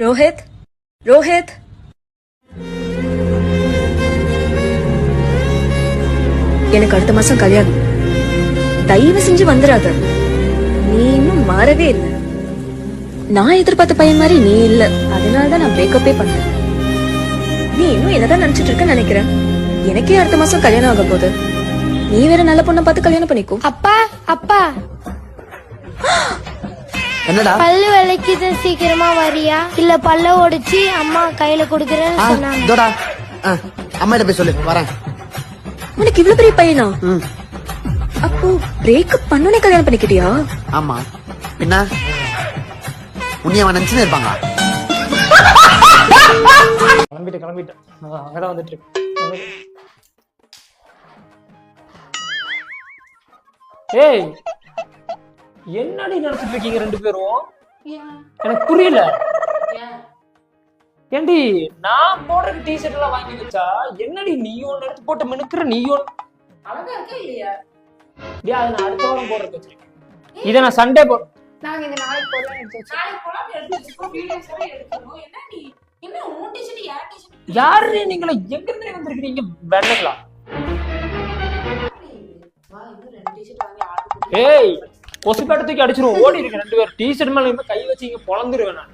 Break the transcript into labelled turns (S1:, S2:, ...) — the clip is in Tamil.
S1: ரோஹித், ரோஹித், எனக்கு அடுத்த மாசம் கல்யாணம். தயவு செஞ்சு வந்துடாத. நீ இன்னும் மாறவே இல்லை. நான் எதிர்பார்த்த பையன் மாதிரி நீ இல்ல. அதனாலதான் நான் பிரேக்கப்பே பண்ணேன். நீ இன்னும் என்னதான் நினைச்சிட்டு இருக்க நினைக்கிறேன். எனக்கே அடுத்த மாசம் கல்யாணம் ஆக போகுது. நீ வேற நல்ல பொண்ணை பார்த்து கல்யாணம் பண்ணிக்கோ.
S2: அப்பா அப்பா,
S3: என்னடா
S2: பல்லு விளக்கிது, சீக்கிரமா வரியா? இல்ல பல்ல ஒடிச்சு அம்மா கையில குடுக்கறேன்னு சொன்னாங்க.
S3: இதோடா அம்மாட்ட போய் சொல்லு வரேன்.
S1: உனக்கு இவ்வளவு பெரிய பையனா? அப்போ பிரேக்கப் பண்ணனே கல்யாணம் பண்ணிக்கிட்டியா?
S3: ஆமா, பின்ன உன்னைய அவன் நினைச்சுன்னு இருப்பாங்க.
S4: கிளம்பிட்டேன் அங்கதான் வந்துட்டு ஏய், என்னடி நினைச்சிட்டு இருக்கீங்க ரெண்டு பேரும்? எனக்கு புரியல. ஏண்டி நான் போடுற டிஷர்ட் எல்லாம் வாங்கி வச்சா என்னடி நீ ஒன்னு எடுத்து போட்டு மினுக்குற? நீ ஒன்னு
S5: அழகா இருக்கா இல்லையா?
S4: அதை நான் அடுத்த வாரம் போடுறதுக்கு வச்சிருக்கேன். இதை நான் சண்டே போடுறேன்.
S5: நாங்க இந்த நாளைக்கு போடலாம் எடுத்து வச்சோம். நாளைக்கு போலாம் எடுத்து வச்சிருக்கோம். வீடியோஸ் எல்லாம் எடுக்கணும். என்ன நீ என்ன உன் டிஷர்ட் யார் டிஷர்ட்?
S4: யாரு நீங்கள எங்க இருந்து வந்திருக்கீங்க? வெள்ளங்களா?
S5: வா, இன்னும் ரெண்டு டிஷர்ட் வாங்கி ஆர்டர் பண்ணி.
S4: ஏய், கொசு தூக்கி அடிச்சிருவோம். ஓடி இருக்கு ரெண்டு பேரும். டிஷர்ட் மேல கை வச்சு இங்க பொழந்துருவேன் நான்.